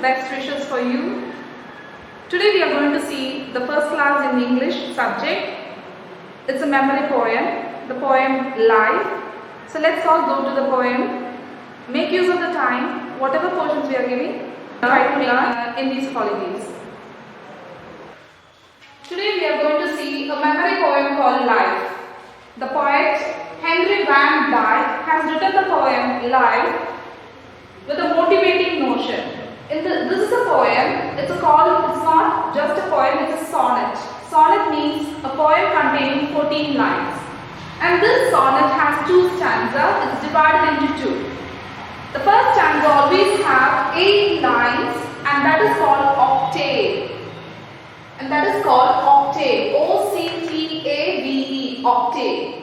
best wishes for you. Today we are going to see the first class in the English subject. It's a memory poem, the poem Life. So let's all go to the poem. Make use of the time, whatever portions we are giving, try to learn in these holidays. Today we are going to see a memory poem called Life. The poet Henry Van Dyke has written the poem Life with a motivating notion. This is a poem, it's not just a poem, it's a sonnet. Sonnet means a poem containing 14 lines. And this sonnet has two stanzas, it's divided into two. The first stanza always have 8 lines and that is called octave. O-C-T-A-V-E, octave.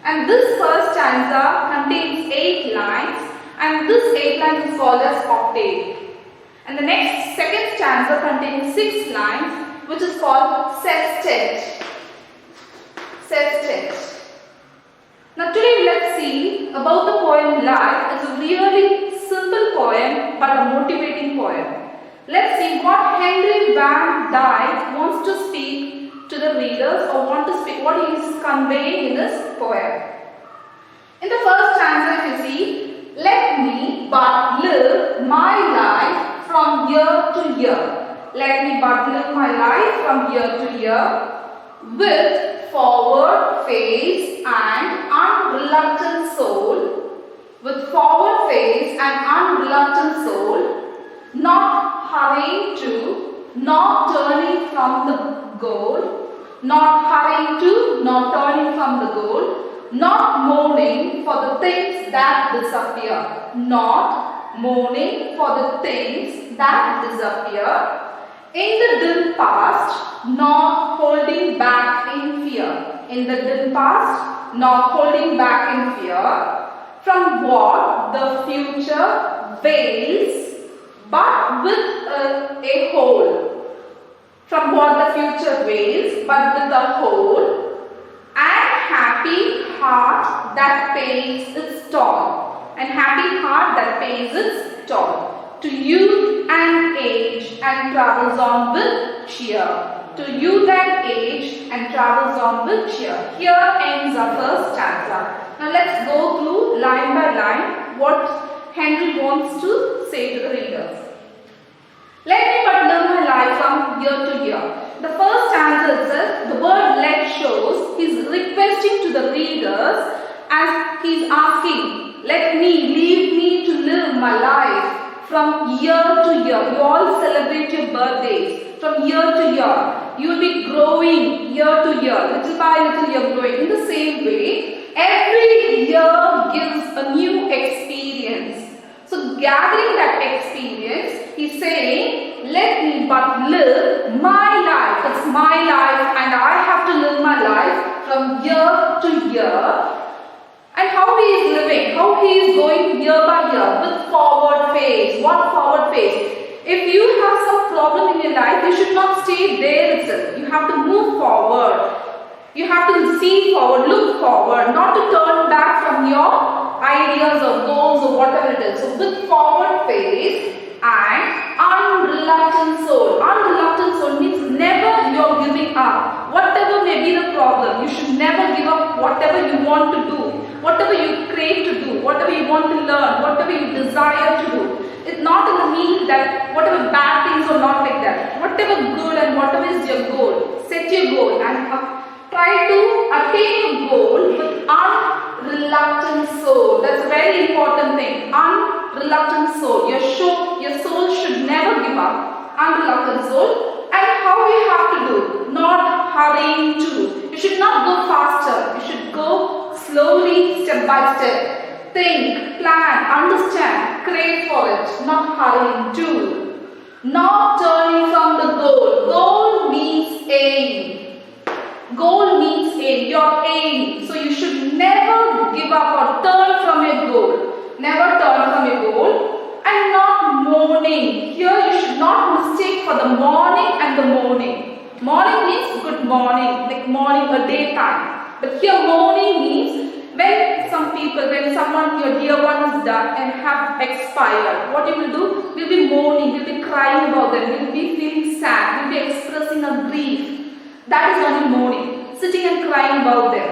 And this first stanza contains 8 lines and this 8 lines is called as octave. And the second stanza contains 6 lines which is called sestet. Now today let's see about the poem Life. It's a really simple poem but a motivating poem. Let's see what Henry Van Dyke wants to speak to the readers or what he is conveying in this poem. In the first stanza you see, let me but live my life from year to year. Let me but live my life from year to year with forward face and unreluctant soul. With forward face and unreluctant soul, not hurrying to, not turning from the goal, not hurrying to, not turning from the goal, not mourning for the things that disappear, not mourning for the things that disappear. In the dim past, not holding back in fear. In the dim past, not holding back in fear. From what the future veils, but with a hole. From what the future veils, but with a hole. And happy heart that pays its toll. And happy heart that pays its toll. To youth and age and travels on with cheer. To youth and age and travels on with cheer. Here ends our first stanza. Now let's go through line by line what Henry wants to say to the readers. Let me but live my life from year to year. The first stanza itself, the word let shows he's requesting to the readers as he's asking, leave me to live my life from year to year. You all celebrate your birthdays from year to year. You will be growing year to year, little by little you're growing. In the same way, every year gives a new experience. So gathering that experience, he's saying, let me but live my life. It's my life and I have to live my life from year to year. And how he is living, how he is going year by year with forward face. What forward face? If you have some problem in your life, you should not stay there itself. You have to move forward. You have to see forward, look forward, not to turn back from your ideas or goals or whatever it is. So with forward face and unreluctant soul. Unreluctant soul means never you are giving up. Whatever may be the problem, you should never give up whatever you want to do. Whatever you crave to do, whatever you want to learn, whatever you desire to do. It's not in the meaning that whatever bad things are not like that. Whatever good and whatever is your goal, set your goal and try to attain your goal with unreluctant soul. That's a very important thing. Unreluctant soul. Your soul should never give up. Unreluctant soul. And how you have to do? Not hurrying to. You should not go faster. You should go slowly, step by step. Think, plan, understand, crave for it. Not hurrying to. Not turning from the goal. Goal means aim. Goal means aim. Your aim. So you should never give up or turn from your goal. Never turn from your goal. And not mourning. Here you should not mistake for the morning and the morning. Morning means good morning, like morning or daytime. But here morning means When someone, your dear one is done and have expired, what you will do? You'll be mourning, you'll be crying about them, you'll be feeling sad, you'll be expressing a grief. That is only mourning, sitting and crying about them.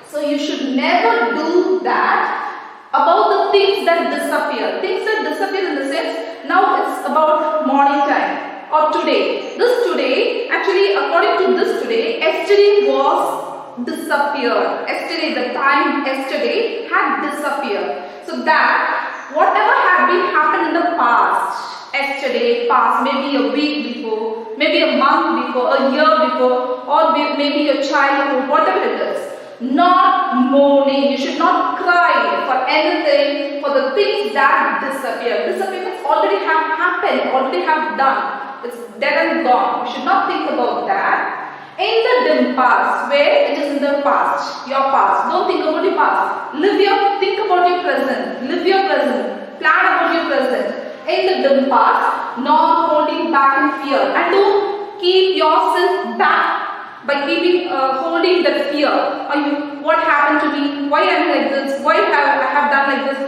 So you should never do that about the things that disappear. Things that disappear in the sense, now it's about morning time or today. This today, actually according to this today, yesterday was disappeared. Yesterday, the time yesterday had disappeared. So that whatever had been happened in the past, yesterday, past, maybe a week before, maybe a month before, a year before, or maybe a childhood, whatever it is. Not mourning. You should not cry for anything, for the things that disappear. Disappearance already have happened, already have done. It's dead and gone. You should not think about that. In the dim past, where it is in the past, your past. Don't think about your past. Think about your present. Live your present. Plan about your present. In the dim past, not holding back in fear. And don't keep yourself back by holding that fear. What happened to me? Why am I like this? Why I have done like this?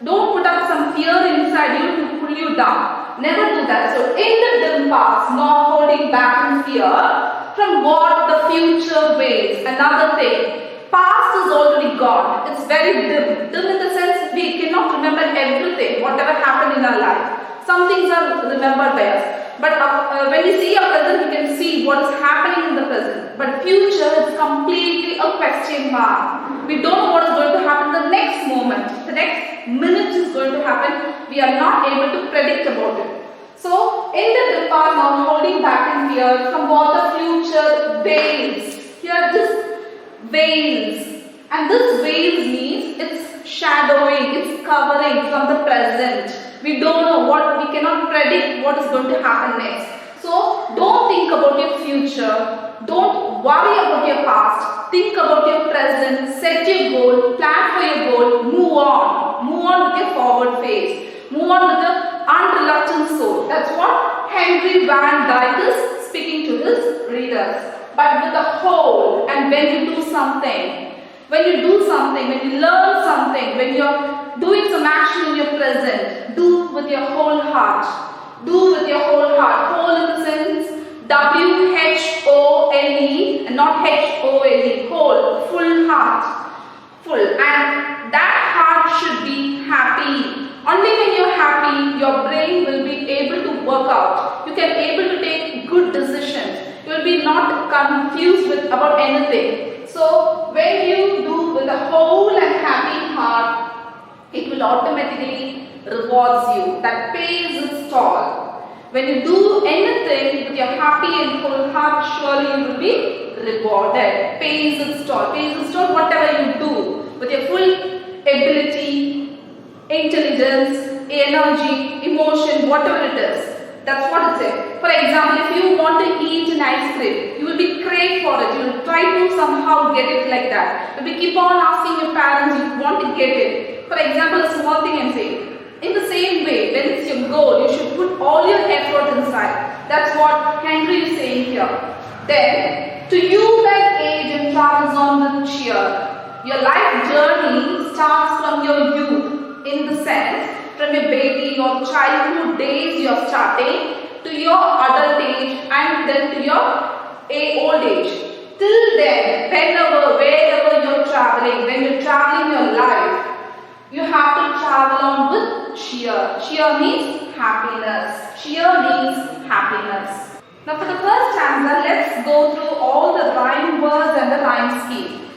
Don't put up some fear inside you to pull you down. Never do that. So in the dim past, not holding back in fear from what the future waits. Another thing, past is already gone. It's very dim. Dim in the sense we cannot remember everything, whatever happened in our life. Some things are remembered by us. But when we see our present, we can see what is happening in the present. But future is completely a question mark. We don't know what is going to happen the next moment. The next minute is going to happen. We are not able to predict about it. So, in the past, now holding back in fear from what the future veils. Here it is veils. And this veils means it's shadowing, it's covering from the present. We don't know we cannot predict what is going to happen next. So, don't think about your future. Don't worry about your past. Think about your present. Set your goal. Plan for your goal. Move on. Move on with your forward phase. Move on with the unreluctant soul. That's what Henry Van Dyke is speaking to his readers. But with a whole, and when you do something, when you learn something, when you're doing some action in your present, do with your whole heart. Do with your whole heart. Whole in the sense WHOLE and not HOLE. Whole, full heart. Full. And that heart should be happy. Only when you're happy, your brain will be able to work out. You can able to take good decisions. You will be not confused about anything. So, when you do with a whole and happy heart, it will automatically rewards you. That pays its toll. When you do anything with your happy and full heart, surely you will be rewarded. Pays its toll. Pays its toll whatever you do with your full ability, intelligence, energy, emotion, whatever it is. That's what it is. For example, if you want to eat an ice cream, you will be crave for it. You will try to somehow get it like that. You will keep on asking your parents, you want to get it. For example, a small thing I'm saying. In the same way, when it's your goal, you should put all your effort inside. That's what Henry is saying here. Then, to you that age and travels on with cheer. Your life journey starts from your youth, in the sense, from your baby or childhood days you are starting, to your adult age and then to your old age. Till then, wherever you're traveling, when you're traveling your life, you have to travel on with cheer. Cheer means happiness. Cheer means happiness. Now for the first stanza, let's go through all the rhyme words and the rhyme scheme.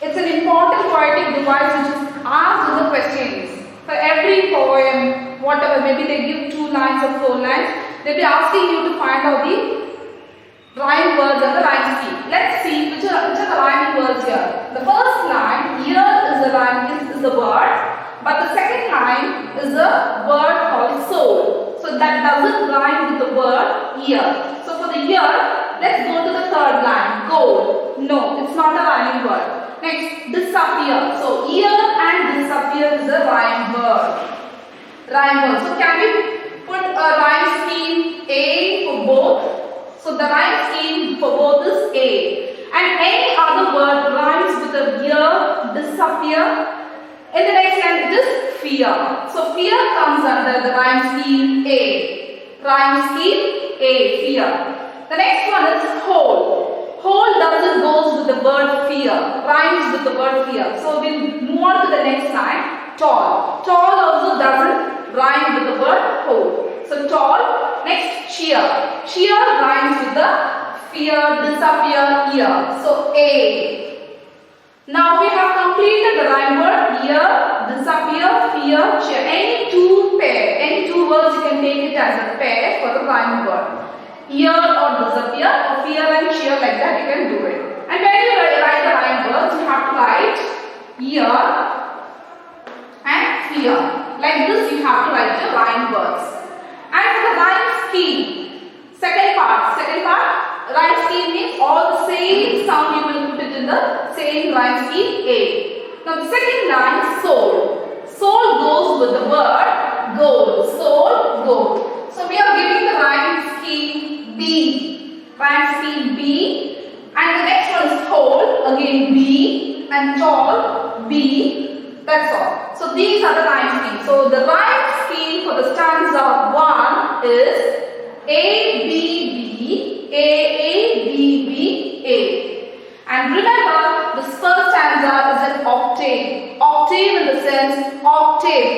It's an important poetic device which is asked in the questions. For every poem, whatever, maybe they give 2 lines or 4 lines, they'll be asking you to find out the rhyme words and the rhyme scheme. Let's see which are the rhyming words here. The first line, ear is the rhyme, is the word, but the second line is a word called soul. So that doesn't rhyme with the word ear. So for the ear, let's go to the third line, gold. No, it's not a rhyming word. Next, disappear. So ear and disappear is a rhyme word. Rhyme word. So can we put a rhyme scheme A for both? So the rhyme scheme for both is A. and any other word rhymes with the year, disappear. In the next line, it is fear. So fear comes under the rhyme scheme A. Rhyme scheme A, fear. The next one is whole. Whole doesn't goes with the word fear. Rhymes with the word fear. So we'll move on to the next line. Tall. Tall also doesn't rhyme with the word whole. So tall. Next, cheer. Cheer rhymes with the fear, disappear, ear. So A. Now we have completed the rhyme word ear, disappear, fear, cheer. Any two words you can take it as a pair for the rhyme word. Ear or disappear, or fear and cheer, like that you can do it. And when you write the rhyme words, you have to write ear and fear. Like this you have to write the rhyme words. And for the rhyme scheme, second part, rhyme scheme means all the same sound you will put it in the same rhyme scheme A. Now the second line, soul. Soul goes with the word gold. Soul, gold. So we are giving the rhyme scheme B. Rhyme scheme B. And the next one is whole, again B. And tall, B. That's all. So these are the rhyme schemes. So the rhyme scheme for the stanza 1 is A, B, B, A, B, B, A. And remember, this first stanza is an octave. Octave in the sense octave.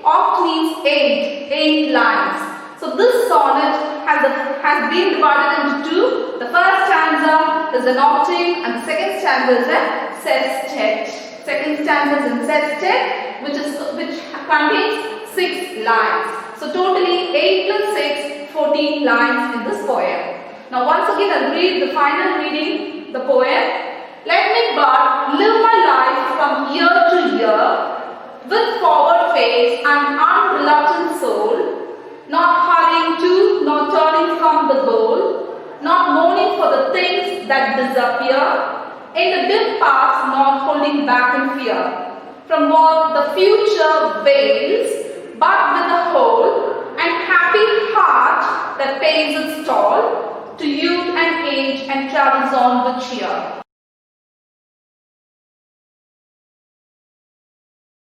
Oct means 8 lines. So this sonnet has been divided into two. The first stanza is an octave and the second stanza is a sestet. Second stanza is in sestet, which contains 6 lines. So totally 8 plus 6, 14 lines in this poem. Now once again I'll read the final reading, the poem. Let me but live my life from year to year, with forward face and unreluctant soul, not hurrying to, nor turning from the goal, not mourning for the things that disappear, in the dim past not holding back in fear, from what the future veils, but with a whole and happy heart that pays its toll, to youth and age and travels on with cheer.